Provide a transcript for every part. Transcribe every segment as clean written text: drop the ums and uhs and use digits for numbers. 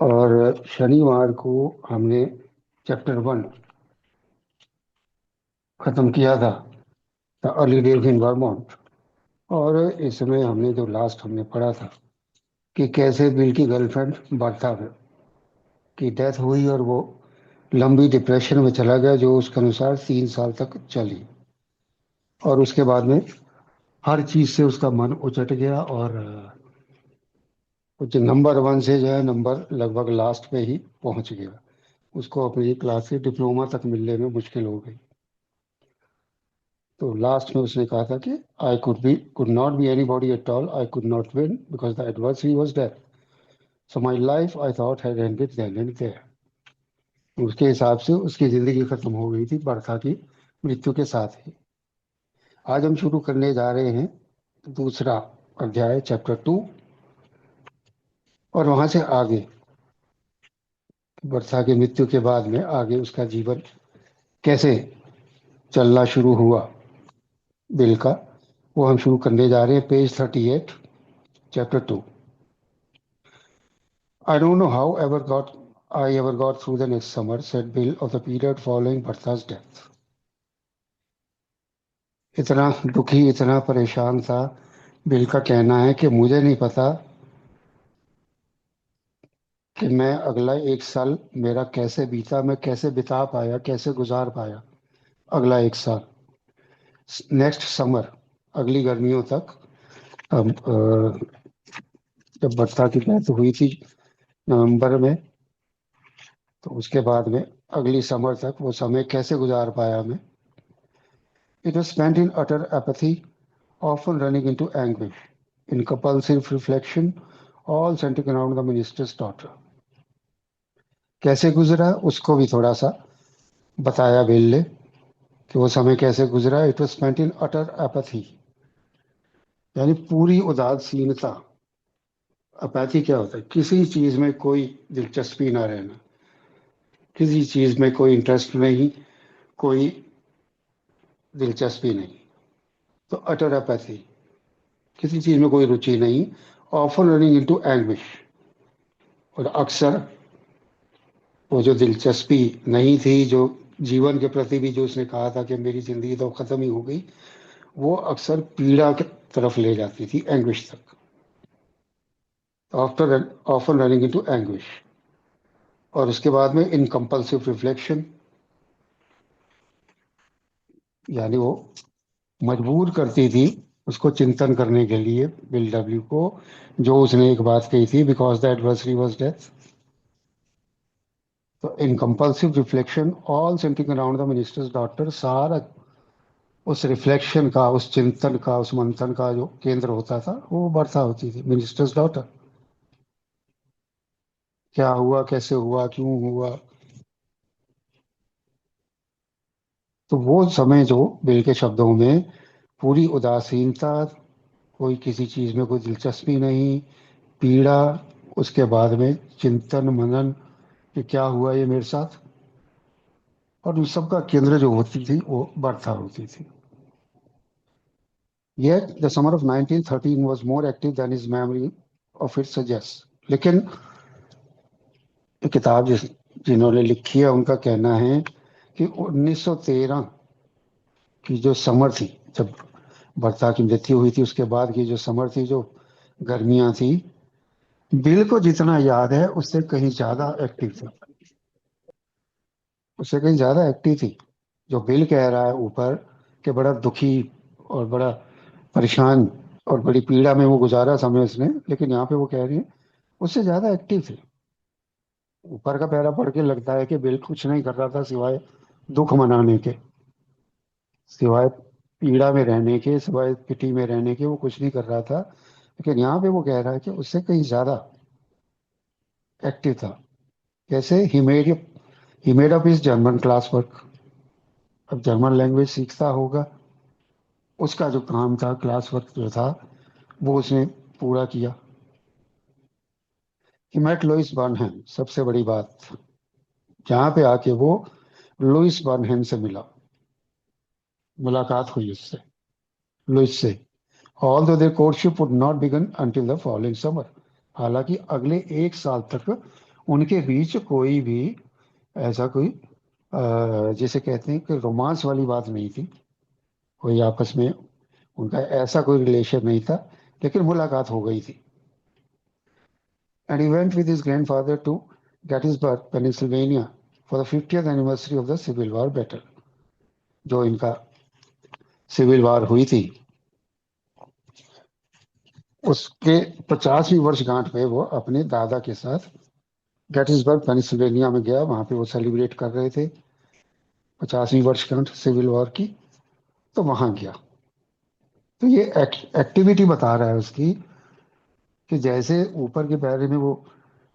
और शनिवार को हमने चैप्टर 1 खत्म किया था, the early days in Vermont. और इसमें हमने जो लास्ट हमने पढ़ा था कि कैसे बिल की गर्लफ्रेंड बर्था की डेथ हुई और वो लंबी डिप्रेशन में चला गया, जो उसके अनुसार 3 साल तक चली। और उसके बाद में हर चीज से उसका मन उचट गया और कुछ नंबर 1 से जो है नंबर लगभग लास्ट पे ही पहुंच गया। उसको अपनी क्लास से डिप्लोमा तक मिलने में मुश्किल हो गई। तो लास्ट में उसने कहा था कि I could not be anybody at all, I could not win because the adversary was death, so my life I thought had ended then and there. उसके हिसाब से उसकी जिंदगी खत्म हो गई थी बर्था की मृत्यु के साथ ही। आज हम शुरू करने जा रहे हैं दूसरा अध्याय, चैप्टर 2। और वहां से आगे बर्था की मृत्यु के बाद में आगे उसका जीवन कैसे चलना शुरू हुआ बिल का, वो हम शुरू करने जा रहे हैं। Page 38, chapter 2। I don't know how I ever got through the next summer, said Bill of the period following Bertha's death. इतना दुखी, इतना परेशान था। बिल का कहना है कि मुझे नहीं पता कि मैं अगला 1 साल मेरा कैसे बीता, मैं कैसे बिता पाया, कैसे गुजार पाया अगला 1 साल। नेक्स्ट समर, अगली गर्मियों तक। अब जब बर्था की डेथ हुई थी नवंबर में, तो उसके बाद में अगली समर तक वो समय कैसे गुजार पाया मैं। It was spent in utter apathy, often running into anguish, in compulsive reflection, all centering around the minister's daughter. कैसे गुजरा उसको भी थोड़ा सा बताया बिल ने कि वो समय कैसे गुजरा। It was spent in utter apathy, यानी पूरी उदासीनता। अपैथी क्या होता है? किसी चीज में कोई दिलचस्पी ना रहना, किसी चीज में कोई इंटरेस्ट नहीं, कोई दिलचस्पी नहीं। तो अटर अपैथी, किसी चीज में कोई रुचि नहीं। ऑफन रनिंग इनटू एंग्विश, और अक्सर वो जो दिलचस्पी नहीं थी, जो जीवन के प्रति भी जो उसने कहा था कि मेरी जिंदगी तो खत्म ही हो गई, वो अक्सर पीड़ा की तरफ ले जाती थी, एंग्विश तक। After often running into anguish. और उसके बाद में इन कंपल्सिव रिफ्लेक्शन, यानी वो मजबूर करती थी उसको चिंतन करने के लिए, बिल डब्ल्यू को, जो उसने एक बात कही थी, because the adversary was death. तो in compulsive reflection all centring around the minister's daughter, सारा उस रिफ्लेक्शन का, उस चिंतन का, उस मंथन का जो केंद्र होता था वो बर्था होती थी, मिनिस्टर्स डॉटर। क्या हुआ, कैसे हुआ, क्यों हुआ। तो वो समय जो बिल के शब्दों में पूरी उदासीनता, कोई किसी चीज में कोई दिलचस्पी नहीं, पीड़ा, उसके बाद में चिंतन मनन कि क्या हुआ ये मेरे साथ, और उस सब का केंद्र जो होती थी वो बर्था होती थी। Yet the summer of 1913 was more active than his memory of it suggests. लेकिन ये किताब जिन्होंने लिखी है उनका कहना है कि 1913 की जो समर थी, जब बर्ता की मृत्यु हुई थी उसके बाद की जो समर थी, जो गर्मियां थी, बिल को जितना याद है उससे कहीं ज्यादा एक्टिव थी, उससे कहीं ज्यादा एक्टिव थी। जो बिल कह रहा है ऊपर कि बड़ा दुखी और बड़ा परेशान और बड़ी पीड़ा में वो गुजारा समय उसने, लेकिन यहाँ पे वो कह रही है उससे ज्यादा एक्टिव थी। ऊपर का पैरा पढ़ के लगता है कि बिल कुछ नहीं कर रहा था सिवाय दुख मनाने के, सिवाय पीड़ा में रहने के, सिवाय पिटी में रहने के, वो कुछ नहीं कर रहा था। लेकिन यहाँ पे वो कह रहा है कि उससे कहीं ज्यादा एक्टिव था। कैसे? He made up his German class work. अब जर्मन लैंग्वेज सीखता होगा, उसका जो काम था, क्लास वर्क जो था, वो उसने पूरा किया। ही मेट लुइस बर्नहेम, सबसे बड़ी बात, जहाँ पे आके वो लुइस बर्नहेम से मिला, मुलाकात हुई उससे, लुइस से। Although their courtship would not begin until the following summer, हालांकि अगले 1 साल तक उनके बीच कोई भी ऐसा कोई जिसे कहते हैं कि रोमांस वाली बात नहीं थी। कोई आपस में उनका ऐसा कोई रिलेशन नहीं था, लेकिन मुलाकात हो गई थी। And he went with his grandfather to Gettysburg Pennsylvania for the 50th anniversary of the civil war battle. जो इनका सिविल वॉर हुई थी, उसके 50वीं वर्षगांठ में वो अपने दादा के साथ गेटिसबर्ग पेनिसिल्वेनिया में गया। वहां पे वो सेलिब्रेट कर रहे थे 50वीं वर्षगांठ सिविल वॉर की, तो वहां गया। तो ये एक्टिविटी बता रहा है उसकी, कि जैसे ऊपर के बारे में वो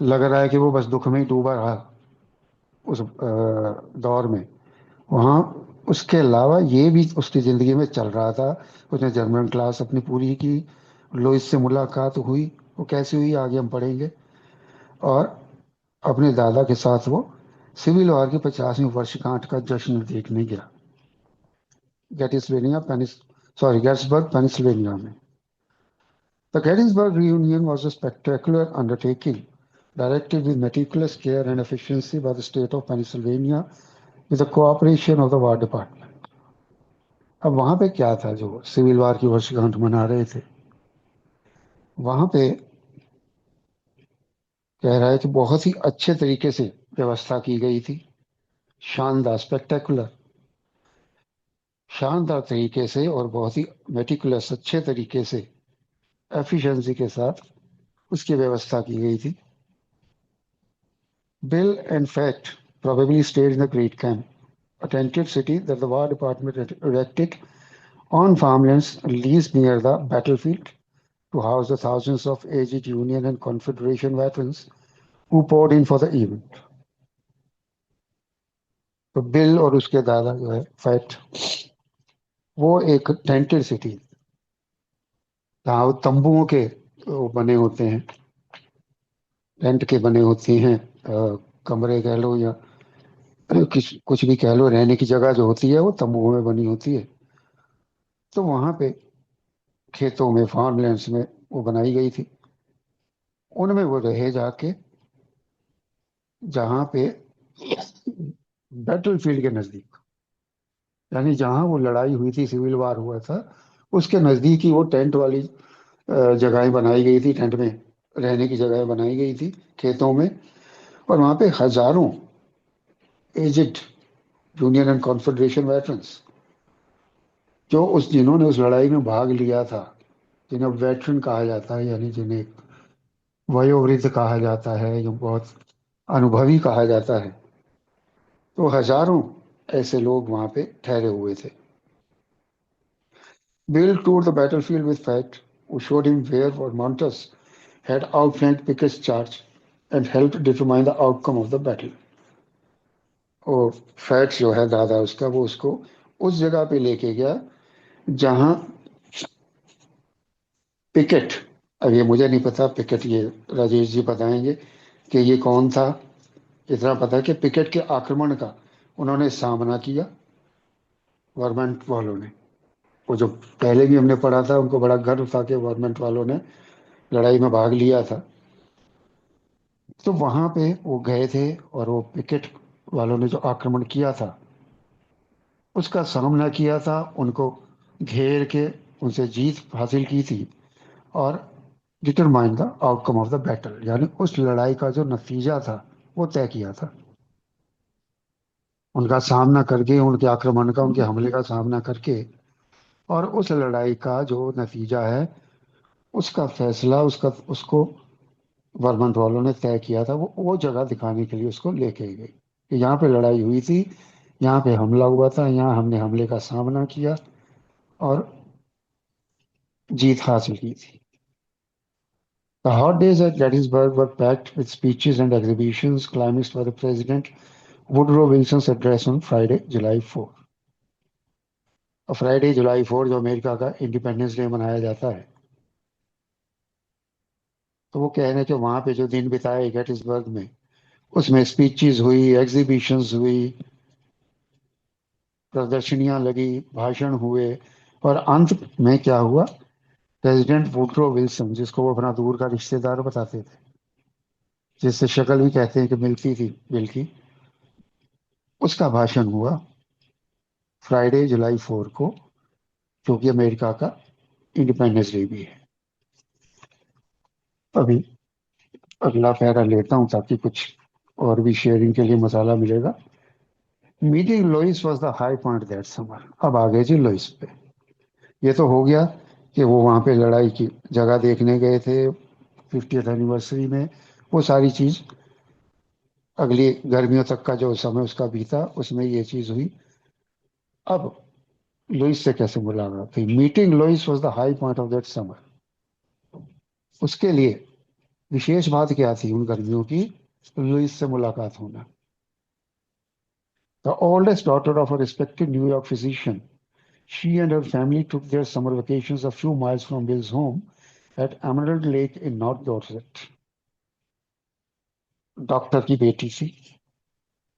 लग रहा है कि वो बस दुख में ही डूबा रहा उस दौर में, वहाँ उसके अलावा ये भी उसकी जिंदगी में चल रहा था। उसने जर्मन क्लास अपनी पूरी की, लोइस से मुलाकात हुई, वो कैसे हुई आगे हम पढ़ेंगे। और अपने दादा के साथ वो सिविल वॉर की 50वीं वर्षगांठ का जश्न देखने गया, गेटिसवेनिया पेनिस सॉरी गेट्सबर्ग पेनिसिल्वेनिया में। The Gettysburg Reunion was a spectacular undertaking, directed with meticulous care and efficiency by the state of Pennsylvania with the cooperation of the War Department. अब वहां पे क्या था, जो सिविल वार की वर्षगांठ मना रहे थे, वहां पे कह रहा है कि बहुत ही अच्छे तरीके से व्यवस्था की गई थी। शानदार, स्पेक्टेकुलर, शानदार तरीके से और बहुत ही मेटिकुलस, अच्छे तरीके से, एफिशिएंसी के साथ उसकी व्यवस्था की गई थी। Bill, in fact, probably stayed in the Great Camp, a tented city that the War Department erected on farmlands leased near the battlefield to house the thousands of aged Union and Confederation veterans who poured in for the event. तो bill और उसके दादा जो है fat, वो एक tainted city, जहाँ वो तंबुओं के वो बने होते हैं, टेंट के बने होते हैं, कमरे कह लो या कुछ भी कह लो, रहने की जगह जो होती है वो तंबुओं में बनी होती है। तो वहां पे खेतों में, फार्मलैंड्स में वो बनाई गई थी। उनमें वो रहे जाके, जहाँ पे बैटल फील्ड के नजदीक, यानी जहाँ वो लड़ाई हुई थी, सिविल वार हुआ था, उसके नजदीक ही वो टेंट वाली जगहें बनाई गई थी, टेंट में रहने की जगह बनाई गई थी खेतों में। और वहां पे हजारों aged union and confederation veterans, जो उस जिन्होंने उस लड़ाई में भाग लिया था, जिन्हें वेटरन कहा जाता है, यानी जिन्हें वयोवृद्ध कहा जाता है, जो बहुत अनुभवी कहा जाता है, तो हजारों ऐसे लोग वहां पे ठहरे हुए थे। Bill toured the battlefield with Fact, who showed him where Vermonters had outflanked Pickett's charge and helped determine the outcome of the battle. और फैक्ट जो है दादा उसका, वो उसको उस जगह पे लेके गया जहां पिकेट, अब ये मुझे नहीं पता पिकेट, ये राजेश जी बताएंगे कि ये कौन था। इतना पता है कि पिकेट के आक्रमण का उन्होंने सामना किया, गवर्नमेंट वालों ने। वो जो पहले भी हमने पढ़ा था, उनको बड़ा गर्व था कि गवर्नमेंट वालों ने लड़ाई में भाग लिया था। तो वहां पे वो गए थे और वो पिकेट वालों ने जो आक्रमण किया था उसका सामना किया था, उनको घेर के उनसे जीत हासिल की थी, और determine the outcome of the battle, यानी उस लड़ाई का जो नतीजा था वो तय किया था। उनका सामना करके, उनके आक्रमण का, उनके हमले का सामना करके, और उस लड़ाई का जो नतीजा है उसका फैसला, उसका उसको वर्मंट वालों ने तय किया था। वो जगह दिखाने के लिए उसको लेके गई कि यहाँ पे लड़ाई हुई थी, यहाँ पे हमला हुआ था, यहाँ हमने हमले का सामना किया और जीत हासिल की थी। The hot days at Gettysburg were packed with speeches and exhibitions climaxed by the President Woodrow Wilson's address on Friday, July 4। और फ्राइडे जुलाई 4 जो अमेरिका का इंडिपेंडेंस डे मनाया जाता है, तो वो कह रहे कि वहां पे जो दिन बिताए गेटिसबर्ग में, उसमें स्पीचेस हुई, एग्जीबिशंस हुई, प्रदर्शनियां लगी, भाषण हुए, और अंत में क्या हुआ, प्रेसिडेंट वुडरो विल्सन, जिसको वो अपना दूर का रिश्तेदार बताते थे, जिससे शक्ल भी कहते हैं कि मिलती थी बिल की, उसका भाषण हुआ फ्राइडे जुलाई 4 को, जो कि अमेरिका का इंडिपेंडेंस डे भी है। अभी अगला पैरा लेता हूं ताकि कुछ और भी शेयरिंग के लिए मसाला मिलेगा। Meeting Lois was the high point that summer. अब आ गए जी लोइस पे। ये तो हो गया कि वो वहां पे लड़ाई की जगह देखने गए थे 50th एनिवर्सरी में। वो सारी चीज अगली गर्मियों तक का जो समय उसका बीता उसमें ये चीज हुई। अब लुइस से कैसे मुलाकात हुई? Meeting Lois was the high point of that summer. उसके लिए विशेष बात क्या थी उन गर्मियों की? लुइस से मुलाकात होना। The oldest daughter of a respected New York physician, she and her family took their summer vacations a few miles from Bill's home at Emerald Lake in North Dorset। Doctor की बेटी थी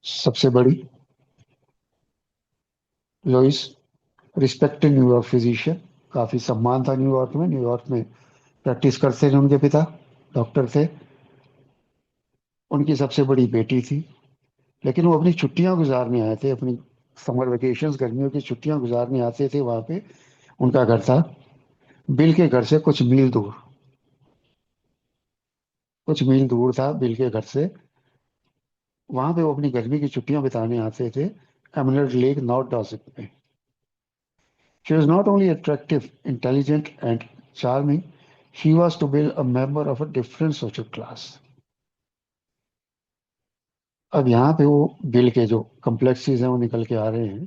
सबसे बड़ी, लोइस, रिस्पेक्टेड न्यूयॉर्क फिजिशियन, काफी सम्मान था New York में। New York में प्रैक्टिस करते थे उनके पिता, डॉक्टर थे। उनकी सबसे बड़ी बेटी थी। लेकिन वो अपनी छुट्टियां गुजारने आए थे, अपनी समर वेकेशंस, गर्मियों की छुट्टियां गुजारने आते थे वहां पे। उनका घर था बिल के घर से कुछ मील दूर। कुछ मील दूर था बिल के घर से। वहां पे वो अपनी गर्मी की छुट्टियां बिताने आते थे, एमरल्ड लेक नॉर्थ डॉसेट में। She was not only attractive, intelligent and charming, she was to Bill a member of a different social class. अब यहाँ पे वो बिल के जो कम्प्लेक्सीज हैं वो निकल के आ रहे हैं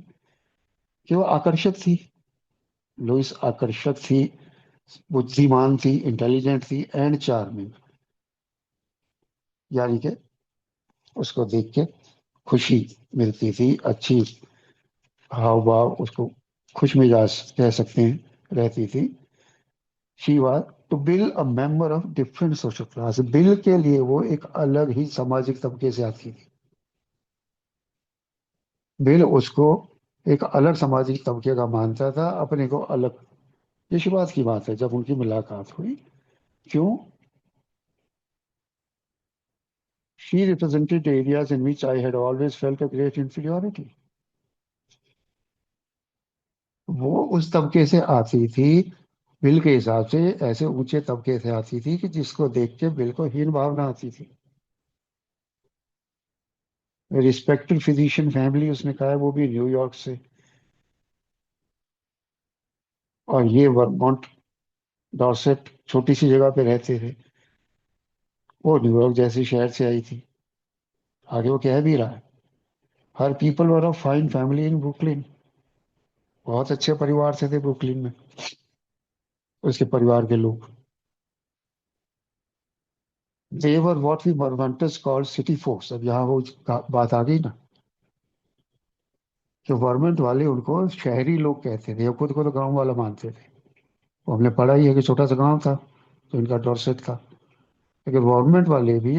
कि वो आकर्षक थी। लुइस आकर्षक थी, बुद्धिमान थी, इंटेलिजेंट थी एंड चार्मिंग। यानी कि उसको देख के खुशी मिलती थी, अच्छी हाव भाव, उसको खुश मिजाज कह सकते हैं, रहती थी। She was to Bill a member of different social class. Bill के लिए वो एक अलग ही सामाजिक तबके से आती थी। बिल उसको एक अलग सामाजिक तबके का मानता था, अपने को अलग। ये शुरुआत की बात है जब उनकी मुलाकात हुई। क्यों? She represented areas in which I had always felt a great inferiority. वो उस तबके से आती थी, बिल के हिसाब से ऐसे ऊंचे तबके से आती थी कि जिसको देख के बिल को हीन भावना आती थी। रिस्पेक्टेड फिजिशियन फैमिली उसने कहा है, वो भी न्यूयॉर्क से। और ये वर्मोंट डॉर्सेट छोटी सी जगह पे रहते थे, वो न्यूयॉर्क जैसे शहर से आई थी। आगे वो कह भी रहा है, her people were of fine family in Brooklyn. बहुत अच्छे परिवार से थे ब्रुकलिन में उसके परिवार के लोग। They were what we Vermonters called city folks. अब यहाँ वो बात आ गई ना कि वर्मंट वाले उनको शहरी लोग कहते थे, खुद को तो गांव वाला मानते थे। वो हमने पढ़ा ही है कि छोटा सा गांव था तो इनका डॉर्सेट था। लेकिन गवर्नमेंट वाले भी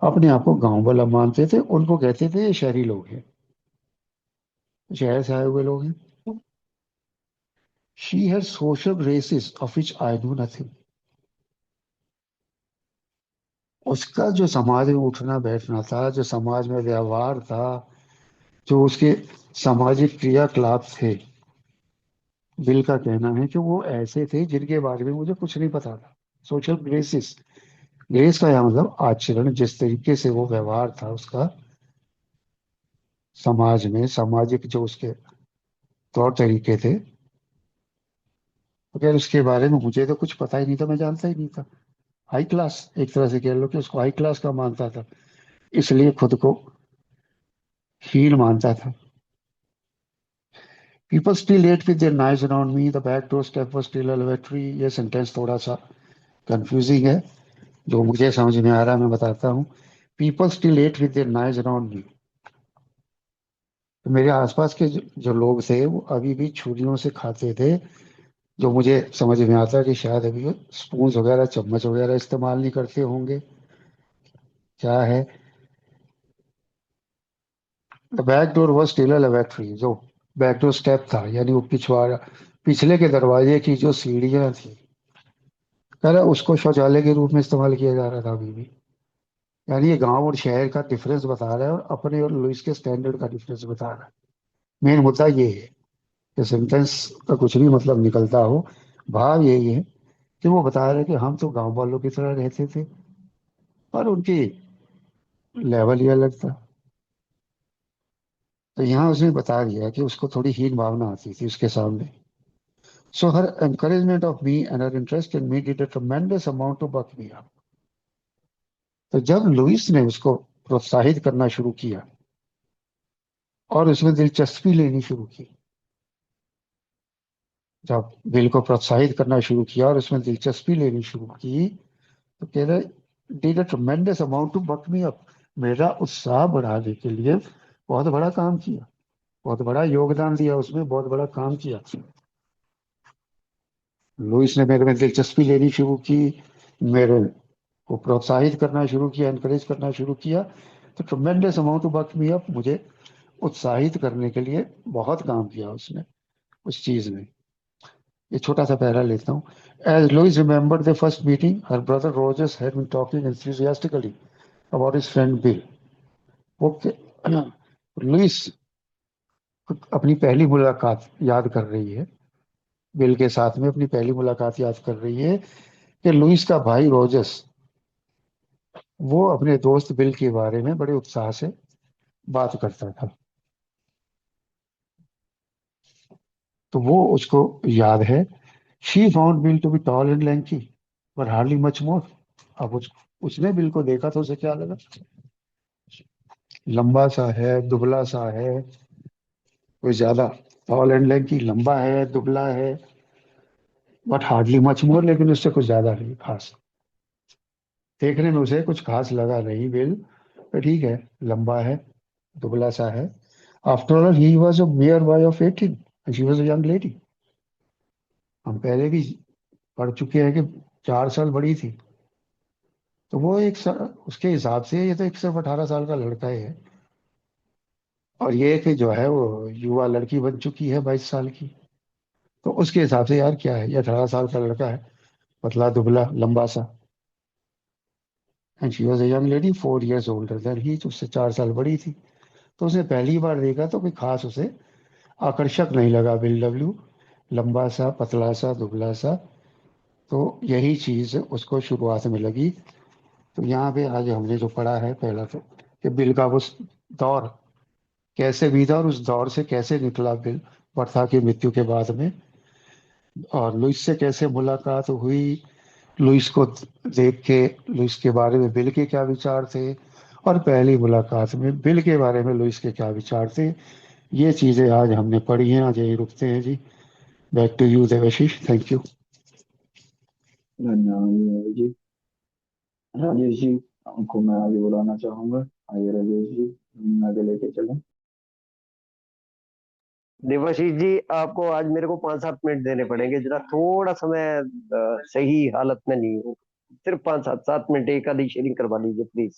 अपने आप को गांव वाला मानते थे, उनको कहते थे ये शहरी लोग हैं, शहर से आए हुए लोग हैं। She had social graces of which I know nothing. उसका जो समाज में उठना बैठना था, जो समाज में व्यवहार था, जो उसके सामाजिक क्रियाकलाप थे, बिल का कहना है कि वो ऐसे थे जिनके बारे में मुझे कुछ नहीं पता था। सोशल ग्रेसिस, ग्रेस का यह मतलब आचरण, जिस तरीके से वो व्यवहार था उसका समाज में, सामाजिक जो उसके तौर तरीके थे, अगर उसके बारे में मुझे तो कुछ पता ही नहीं था, मैं जानता ही नहीं था। हाई क्लास, एक तरह से कह लो कि उसको हाई क्लास का मानता था, इसलिए खुद को हीन मानता था। People still at with their noise around me, the back door step was still a laboratory. ये सेंटेंस थोड़ा सा कंफ्यूजिंग है, जो मुझे समझ में आ रहा है मैं बताता हूँ। People still at with their noise around me. तो मेरे आसपास के जो लोग थे वो अभी भी छुरियों से खाते थे, जो मुझे समझ में आता है कि शायद अभी स्पून वगैरह, चम्मच वगैरह इस्तेमाल नहीं करते होंगे। क्या है? The back door was still a laboratory. जो बैक डोर स्टेप था, यानी वो पिछवाड़ा, पिछले के दरवाजे की जो सीढ़ियां थी, कह रहा है उसको शौचालय के रूप में इस्तेमाल किया जा रहा था अभी भी। यानी ये गांव और शहर का डिफरेंस बता रहा है और अपने और लुइस के स्टैंडर्ड का डिफरेंस बता रहा है। मेन मुद्दा ये है कि सेंटेंस का कुछ भी मतलब निकलता हो, भाव यही है कि वो बता रहे हैं कि हम तो गांव वालों की तरह रहते थे, पर उनकी लेवल ही अलग था। तो यहाँ उसने बता दिया कि उसको थोड़ी हीन भावना आती थी उसके सामने। So her encouragement of me and her interest in me did a tremendous amount to buck me up. तो जब लुइस ने उसको प्रोत्साहित करना शुरू किया और उसमें दिलचस्पी लेनी शुरू की, जब बिल को प्रोत्साहित करना शुरू किया और उसमें दिलचस्पी लेनी शुरू की, तो कह रहे did a tremendous amount to buck me up. मेरा उत्साह बढ़ाने के लिए बहुत बड़ा काम किया, बहुत बड़ा योगदान दिया, उसमें बहुत बड़ा काम किया। लुइस ने मेरे में दिलचस्पी लेनी शुरू की, मेरे को प्रोत्साहित करना शुरू किया, एनकरेज करना शुरू किया। तो tremendous amount to buck me up, मुझे उत्साहित करने के लिए बहुत काम किया उसने, उस चीज ने। ये छोटा सा पैरा लेता हूँ। As Lois remembered the first meeting her brother Rogers had been talking enthusiastically about his friend Bill. वो लुइस अपनी पहली मुलाकात याद कर रही है, बिल के साथ में अपनी पहली मुलाकात याद कर रही है कि लुइस का भाई रोजर्स वो अपने दोस्त बिल के बारे में बड़े उत्साह से बात करता था। तो वो उसको याद है। She found Bill to be tall and lanky पर हार्डली मच मोर। अब उसने बिल को देखा तो उसे क्या लगा, लंबा सा है, दुबला सा है, कोई ज्यादा। टॉल एंड लैंकी, लंबा है, दुबला है, बट हार्डली मच मोर, लेकिन उससे कुछ ज्यादा नहीं खास। देखने में उसे कुछ खास लगा नहीं बिल, तो ठीक है, लंबा है, दुबला सा है। After all he was a mayor boy of 18 and she was a young lady. हम पहले भी पढ़ चुके हैं कि 4 साल बड़ी थी। तो वो उसके हिसाब से ये तो एक सिर्फ 18 साल का लड़का ही है, और ये कि जो है वो युवा लड़की बन चुकी है 22 साल की। तो उसके हिसाब से यार क्या है, ये 18 साल का लड़का है, पतला दुबला लंबा सा। And she was a young lady 4 years older than he, तो उससे 4 साल बड़ी थी। तो उसने पहली बार देखा तो कोई खास उसे आकर्षक नहीं लगा बिल डब्ल्यू, लंबा सा, पतला सा, दुबला सा। तो यही चीज उसको शुरुआत में लगी। तो यहाँ पे आज हमने जो पढ़ा है पहला तो, कि बिल का वो दौर कैसे बीता और उस दौर से कैसे निकला बिल वर्था की मृत्यु के बाद में, और लुइस से कैसे मुलाकात हुई, लुइस को देख के लुइस के बारे में बिल के क्या विचार थे, और पहली मुलाकात में बिल के बारे में लुइस के क्या विचार थे। ये चीजें आज हमने पढ़ी हैं। आज यही रुकते हैं जी। Back to you Devashish, thank you. धन्यवाद जी। राजेश जी, आपको मैं आगे बुलाना चाहूंगा। आइए राजेश जी, हम आगे लेके चलें। देवाशीष जी, आपको आज मेरे को 5-7 मिनट देने पड़ेंगे, जरा थोड़ा समय सही हालत में नहीं हूँ। सिर्फ 5-7 मिनट एक आधी शेयरिंग करवा लीजिए प्लीज।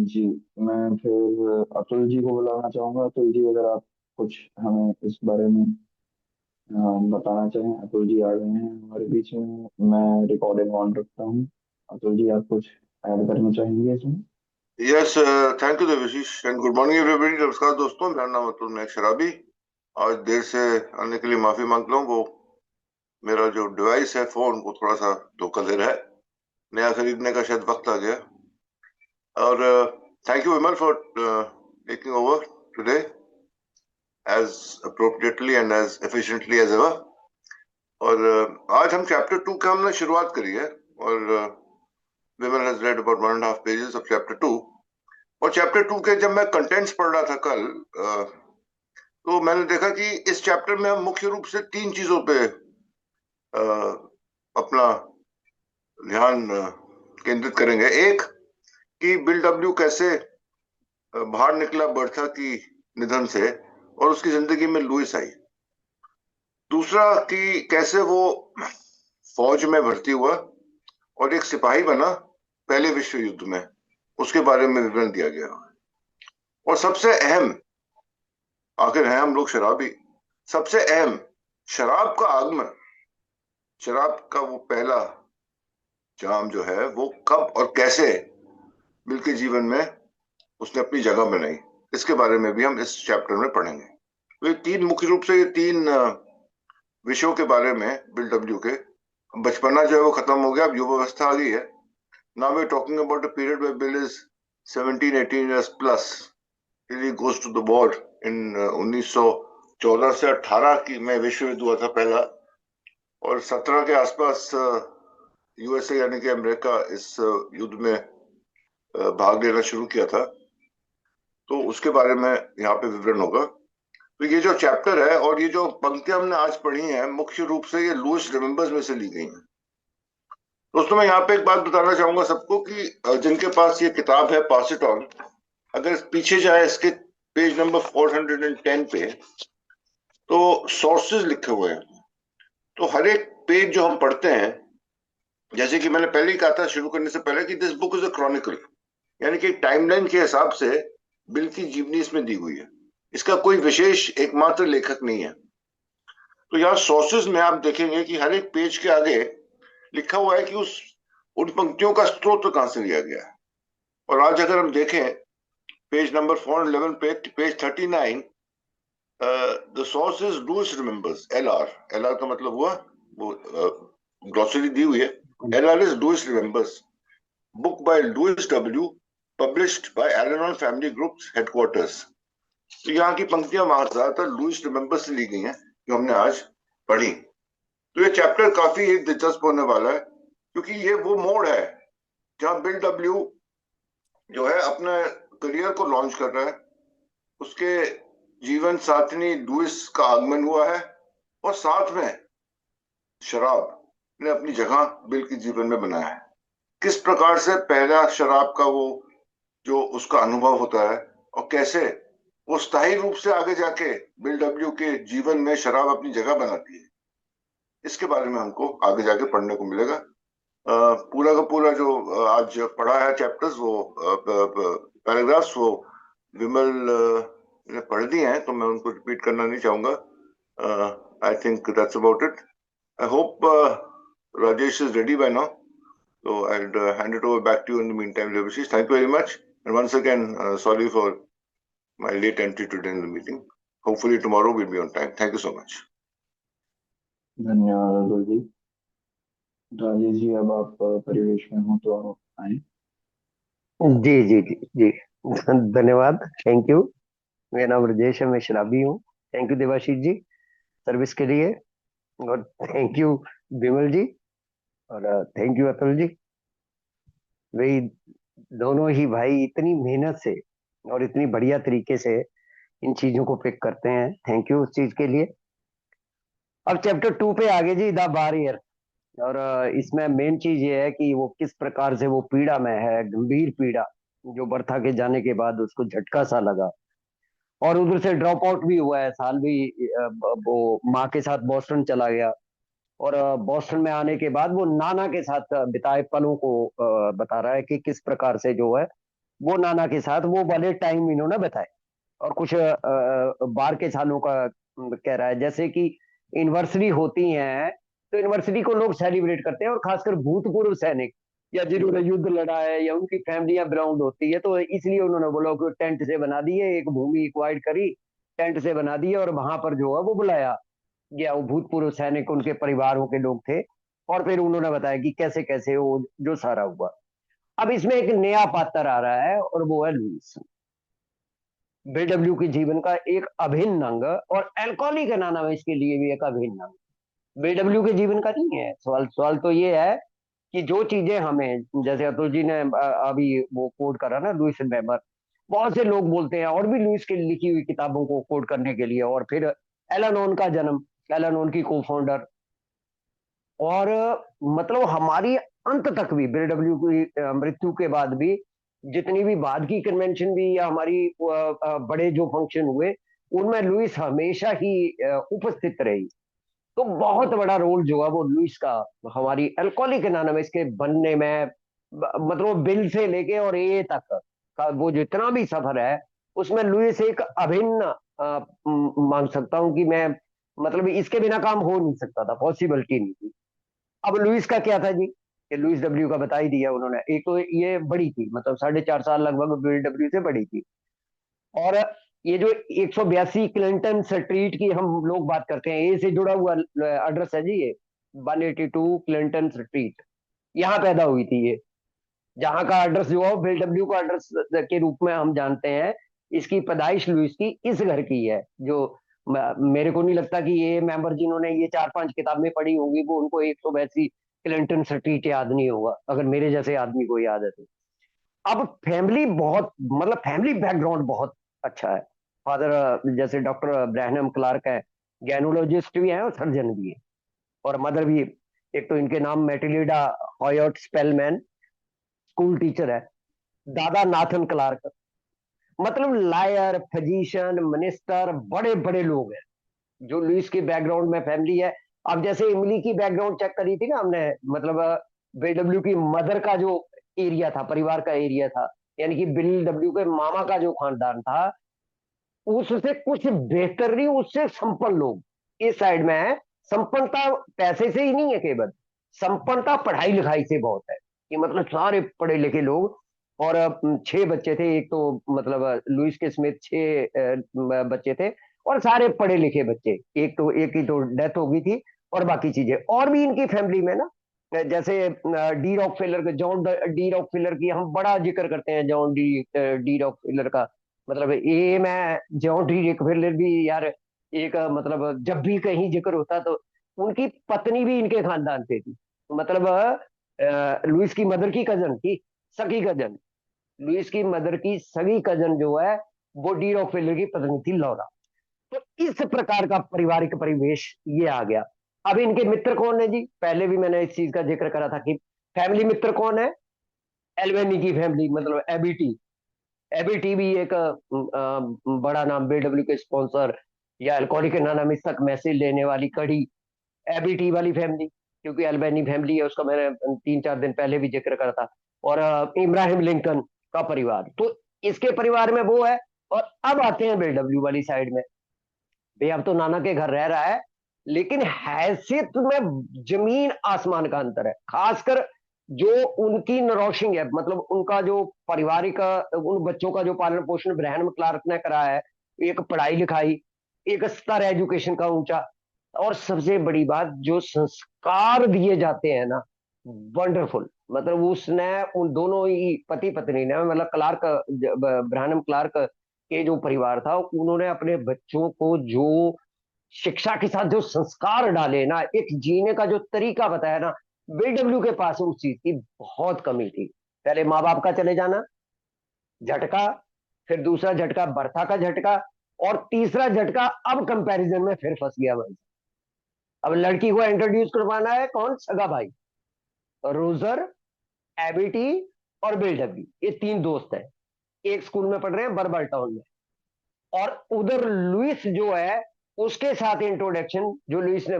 जी, मैं फिर अतुल जी को बुलाना चाहूंगा। अतुल जी, अगर आप कुछ हमें इस बारे में बताना चाहें। अतुल जी आ गए हैं हमारे बीच में। मैं रिकॉर्डिंग ऑन रखता हूँ। अतुल जी, आप कुछ ऐड करना चाहेंगे इसमें? Yes, thank you Deveshish and good morning everybody. नमस्कार दोस्तों, मेरा नाम अतुल नायक शराबी। आज देर से आने के लिए माफी मांगता हूँ। वो मेरा जो डिवाइस है फोन वो थोड़ा सा धोखा दे रहा है। नया खरीदने का शायद वक्त आ गया। और thank you Vimal for taking over today as appropriately and as efficiently as ever. और आज हम चैप्टर 2 की हमने शुरुआत करी है, और Vimal has read about 1.5 pages of chapter 2। और चैप्टर 2 के जब मैं कंटेंट्स पढ़ रहा था कल, तो मैंने देखा कि इस चैप्टर में हम मुख्य रूप से 3 चीजों पे अपना ध्यान केंद्रित करेंगे। एक, कि बिल डब्ल्यू कैसे बाहर निकला बर्था की निधन से और उसकी जिंदगी में लुइस आई। दूसरा, कि कैसे वो फौज में भर्ती हुआ और एक सिपाही बना पहले विश्व युद्ध में, उसके बारे में विवरण दिया गया। और सबसे अहम, आखिर है हम लोग शराबी, सबसे अहम, शराब का आगमन शराब का वो पहला जाम जो है वो कब और कैसे बिल के जीवन में उसने अपनी जगह बनाई, इसके बारे में भी हम इस चैप्टर में पढ़ेंगे। तो ये तीन मुख्य रूप से ये तीन विषयों के बारे में बिल डब्ल्यू के। बचपना जो है वो खत्म हो गया, अब युवावस्था आ गई है। Now we are talking about a period where Bill is 17-18 years plus till he goes to the war in 1914 से 18 की में विश्व युद्ध हुआ था पहला, और 17 के आसपास यूएसए यानी कि अमेरिका इस युद्ध में भाग लेना शुरू किया था। तो उसके बारे में यहाँ पे विवरण होगा। तो ये जो चैप्टर है और ये जो पंक्तियां हमने आज पढ़ी हैं मुख्य रूप से ये लुइस रिमेम्बर्स में से ली गई हैं। दोस्तों मैं यहाँ पे एक बात बताना चाहूंगा सबको कि जिनके पास ये किताब है पास इट ऑन, अगर पीछे जाए इसके पेज नंबर 410 पे तो सोर्सेज लिखे हुए हैं। तो हर एक पेज जो हम पढ़ते हैं, जैसे कि मैंने पहले ही कहा था शुरू करने से पहले कि this book is a Chronicle, यानी कि टाइमलाइन के हिसाब से बिल की जीवनी इसमें दी हुई है। इसका कोई विशेष एकमात्र लेखक नहीं है। तो यहाँ सोर्सेज में आप देखेंगे कि हर एक पेज के आगे लिखा हुआ है कि उन पंक्तियों का स्रोत कहां से लिया गया है। और आज अगर हम देखें पेज नंबर 411 पे page 39, the source is Lois remembers, LR का मतलब हुआ वो ग्लॉसरी दी हुई है। LR is Lois remembers, book by Lois W, published by Al-Anon family groups headquarters. तो यहाँ की पंक्तियां वहां ज्यादातर लुइस रिमेम्बर्स से ली गई हैं जो हमने आज पढ़ी। तो ये चैप्टर काफी दिलचस्प होने वाला है क्योंकि ये वो मोड़ है जहां बिल डब्ल्यू जो है अपने करियर को लॉन्च कर रहा है। उसके जीवन साथी लुइस का आगमन हुआ है और साथ में शराब ने अपनी जगह बिल के जीवन में बनाया है। किस प्रकार से पहला शराब का वो जो उसका अनुभव होता है और कैसे वो स्थायी रूप से आगे जाके बिल डब्ल्यू के जीवन में शराब अपनी जगह बनाती है, इसके बारे में हमको आगे जाके पढ़ने को मिलेगा। पूरा का पूरा जो आज पढ़ा है चैप्टर्स, वो पैराग्राफ्स वो विमल ने पढ़ दिए हैं, तो मैं उनको रिपीट करना नहीं चाहूंगा। I think that's about it. I hope Rajesh is ready bye now, so I'll hand it over back to you in the meantime, Devashish. Thank you very much, and once again sorry for my late entry today in the meeting. Hopefully tomorrow we'll be on time. Thank you so much. धन्यवाद अतुल जी। राजेश जी, अब आप परिवेश में हो तो आप आए। जी जी जी जी, धन्यवाद, थैंक यू। मेरा नाम राजेश है, मैं शराबी हूँ। Thank you Devashish ji service के लिए, और थैंक यू विमल जी, और थैंक यू अतुल जी। वही दोनों ही भाई इतनी मेहनत से और इतनी बढ़िया तरीके से इन चीजों को पिक करते हैं, थैंक यू उस चीज के लिए। अब चैप्टर 2 पे आगे जी, द बारियर। और इसमें मेन चीज ये है कि वो किस प्रकार से वो पीड़ा में है, गंभीर पीड़ा, जो बर्था के जाने के बाद उसको झटका सा लगा, और उधर से ड्रॉप आउट भी हुआ है, साल भी वो माँ के साथ बॉस्टन चला गया, और बॉस्टन में आने के बाद वो नाना के साथ बिताए पलों को बता रहा है कि किस प्रकार से जो है वो नाना के साथ वो वाले टाइम इन्होंने बताए। और कुछ बार के सालों का कह रहा है, जैसे कि एनिवर्सरी होती है तो एनिवर्सरी को लोग सेलिब्रेट करते हैं, और खासकर भूतपूर्व सैनिक या जिन्होंने युद्ध लड़ा है या उनकी फैमिलियां बिलोंग होती है, तो इसलिए उन्होंने बोला कि टेंट से बना दिए, एक भूमि एक्वायर्ड करी, टेंट से बना दिए, और वहां पर जो है वो बुलाया गया, वो भूतपूर्व सैनिक उनके परिवारों के लोग थे, और फिर उन्होंने बताया कि कैसे कैसे वो जो सारा हुआ। अब इसमें एक नया पात्र आ रहा है और वो है लुइस, बीडब्ल्यू के जीवन का एक अभिन्न अंग, और एल्कोहलिक नाम है इसके लिए भी एक अभिन्न अंग। बीडब्ल्यू के जीवन का नहीं है। सवाल सवाल तो ये है कि जो चीजें हमें, जैसे अतुल जी ने अभी वो कोड करा ना लुइस वेबर, बहुत से लोग बोलते हैं और भी लुइस की लिखी हुई किताबों को कोड करने के लिए, और फिर एलानोन का जन्म, एलानोन की को फाउंडर, और मतलब हमारी अंत तक भी बीडब्ल्यू की मृत्यु के बाद भी जितनी भी बाद की कन्वेंशन भी या हमारी बड़े जो फंक्शन हुए, उनमें लुइस हमेशा ही उपस्थित रही। तो बहुत बड़ा रोल जो है वो लुइस का हमारी अल्कोहलिक एनोनिमस के बनने में, मतलब बिल से लेके और ए तक का वो जितना भी सफर है उसमें लुइस एक अभिन्न मान सकता हूं कि मैं, मतलब इसके बिना काम हो नहीं सकता था, पॉसिबिलिटी नहीं थी। अब लुइस का क्या था जी, कि लुइस डब्ल्यू का बता ही दिया उन्होंने। एक तो ये बड़ी थी, मतलब 4.5 साल लगभग बिल डब्ल्यू से बड़ी थी। और ये जो 182 क्लिंटन स्ट्रीट की हम लोग बात करते हैं, ए से जुड़ा हुआ एड्रेस है जी ये, 182 क्लिंटन स्ट्रीट, यहाँ पैदा हुई थी ये। जहाँ का एड्रेस जो है बिल डब्ल्यू का एड्रेस के रूप में हम जानते हैं। इसकी पैदाइश लुइस की इस घर की है, जो मेरे को नहीं लगता कि ये मेंबर जिन्होंने ये 4-5 किताबें पढ़ी होंगी वो उनको 182 क्लिंटन स्ट्रीट याद नहीं होगा, अगर मेरे जैसे आदमी को याद है तो। अब फैमिली बहुत, मतलब फैमिली बैकग्राउंड बहुत अच्छा है। फादर जैसे डॉक्टर ब्रैनम क्लार्क है, गैनोलॉजिस्ट भी है और सर्जन भी है। और मदर भी, एक तो इनके नाम मेटिलिडा हॉयट स्पेलमैन, स्कूल टीचर है। दादा नाथन क्लार्क, मतलब लायर, फिजिशियन, मिनिस्टर, बड़े बड़े लोग हैं जो लुइस की बैकग्राउंड में फैमिली है। अब जैसे इमली की बैकग्राउंड चेक करी थी ना हमने, मतलब बीडब्ल्यू की मदर का जो एरिया था, परिवार का एरिया था, यानी कि बिल डब्ल्यू के मामा का जो खानदान था, उससे कुछ बेहतर नहीं, उससे संपन्न लोग इस साइड में है। संपन्नता पैसे से ही नहीं है केवल, संपन्नता पढ़ाई लिखाई से बहुत है, कि मतलब सारे पढ़े लिखे लोग। और 6 बच्चे थे, एक तो मतलब लुइस के समेत 6 बच्चे थे, और सारे पढ़े लिखे बच्चे। एक की तो डेथ हो गई थी, और बाकी चीजें और भी इनकी फैमिली में ना, जैसे D rock failure, John D rock failure की हम बड़ा जिक्र करते हैं, जॉन डी रॉक फेलर का। मतलब ये मैं जॉन डी रॉक फेलर भी यार, एक मतलब जब भी कहीं जिक्र होता तो उनकी पत्नी भी इनके खानदान से थी। मतलब लुइस की मदर की कजन थी, सगी कजन। लुइस की मदर की सगी कजन जो है वो डी रॉक फेलर की पत्नी थी, लौरा। तो इस प्रकार का पारिवारिक परिवेश ये आ गया। अब इनके मित्र कौन है जी, पहले भी मैंने इस चीज का जिक्र करा था कि फैमिली मित्र कौन है। एल्वेनी की फैमिली, मतलब एबीटी। एबीटी भी एक बड़ा नाम, बीडब्ल्यू के स्पॉन्सर या अल्कोहलिक एनोनिमस तक मैसेज लेने वाली कड़ी, एबीटी वाली फैमिली। क्योंकि अल्बेनी फैमिली है, उसका मैंने 3-4 दिन पहले भी जिक्र करा था। और इब्राहिम लिंकन का परिवार, तो इसके परिवार में वो है। और अब आते हैं बीडब्ल्यू वाली साइड में। भाई अब तो नाना के घर रह रहा है, लेकिन हैसियत में जमीन आसमान का अंतर है। खासकर जो उनकी नरोशिंग है, मतलब उनका जो पारिवारिक, उन बच्चों का जो पालन पोषण ब्रैनम क्लार्क ने करा है, एक पढ़ाई लिखाई, एक स्तर एजुकेशन का ऊंचा, और सबसे बड़ी बात जो संस्कार दिए जाते हैं ना, वंडरफुल। मतलब उसने, उन दोनों ही पति पत्नी ने, मतलब क्लार्क, ब्रैनम क्लार्क के जो परिवार था, उन्होंने अपने बच्चों को जो शिक्षा के साथ जो संस्कार डाले ना, एक जीने का जो तरीका बताया ना, बीडब्ल्यू के पास उस चीज की बहुत कमी थी। पहले माँ बाप का चले जाना, झटका, फिर दूसरा झटका बर्था का झटका, और तीसरा झटका अब कंपैरिजन में फिर फंस गया भाई। अब लड़की को इंट्रोड्यूस करवाना है कौन, सगा भाई, रोजर, एबीटी और बिल डब्ल्यू, ये 3 दोस्त हैं, एक स्कूल में पढ़ रहे हैं बर्बर टाउन में। और उधर लुइस जो है, उसके साथ इंट्रोडक्शन जो लुइस ने,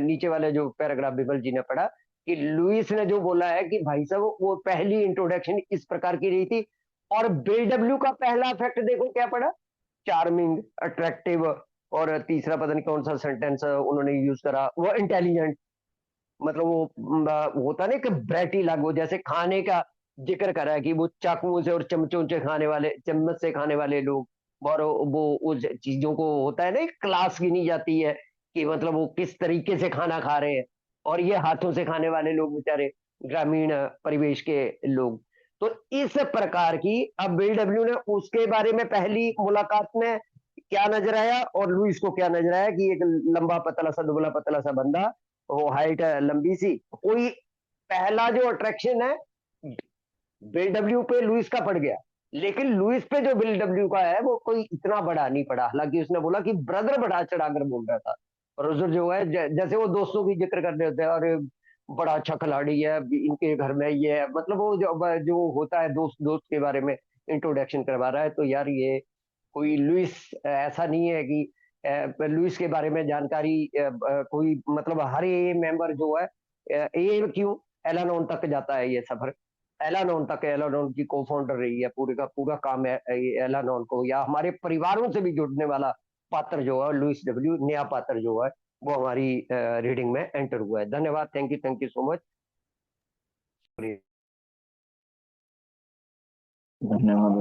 नीचे वाले जो पैराग्राफ बिमल जी ने पढ़ा, कि लुइस ने जो बोला है कि भाई साहब वो पहली इंट्रोडक्शन इस प्रकार की रही थी। और बीडब्ल्यू का पहला फैक्ट देखो क्या पढ़ा, चार्मिंग, अट्रैक्टिव, और तीसरा पता नहीं कौन सा सेंटेंस उन्होंने यूज करा, वो इंटेलिजेंट। मतलब वो होता नहीं कि ब्रेटी लागू, जैसे खाने का जिक्र करा है कि वो चाकुओं से और चमचों से खाने वाले, चम्मच से खाने वाले लोग। और वो उस चीजों को होता है ना, क्लास गिनी जाती है कि मतलब वो किस तरीके से खाना खा रहे हैं। और ये हाथों से खाने वाले लोग बेचारे ग्रामीण परिवेश के लोग। तो इस प्रकार की, अब बीडब्ल्यू ने उसके बारे में पहली मुलाकात में क्या नजर आया, और लुइस को क्या नजर आया, कि एक लंबा पतला सा, दुबला पतला सा बंदा, वो हाइट है लंबी सी, कोई पहला जो अट्रैक्शन है बिल डब्ल्यू पे लुइस का पड़ गया। लेकिन लुइस पे जो बिल डब्ल्यू का है वो कोई इतना बड़ा नहीं पड़ा, हालांकि उसने बोला कि ब्रदर बढ़ा चढ़ाकर बोल रहा था। और उस जो है, जैसे वो दोस्तों की जिक्र करते होते हैं, और बड़ा अच्छा खिलाड़ी है इनके घर में, ये है, मतलब वो जो होता है दोस्त दोस्त के बारे में इंट्रोडक्शन करवा रहा है। तो यार ये कोई लुइस ऐसा नहीं है कि लुइस के बारे में जानकारी कोई, मतलब हर ये मेंबर जो है, ये क्यों एलानोन तक जाता है ये सफर। एलानोन तक, एलानोन की को फाउंडर रही है, पूरे का पूरा काम है एलानोन को, या हमारे परिवारों से भी जुड़ने वाला पात्र जो है लुइस डब्ल्यू, नया पात्र जो है वो हमारी रीडिंग में एंटर हुआ है। धन्यवाद, थैंक यू सो मच। धन्यवाद।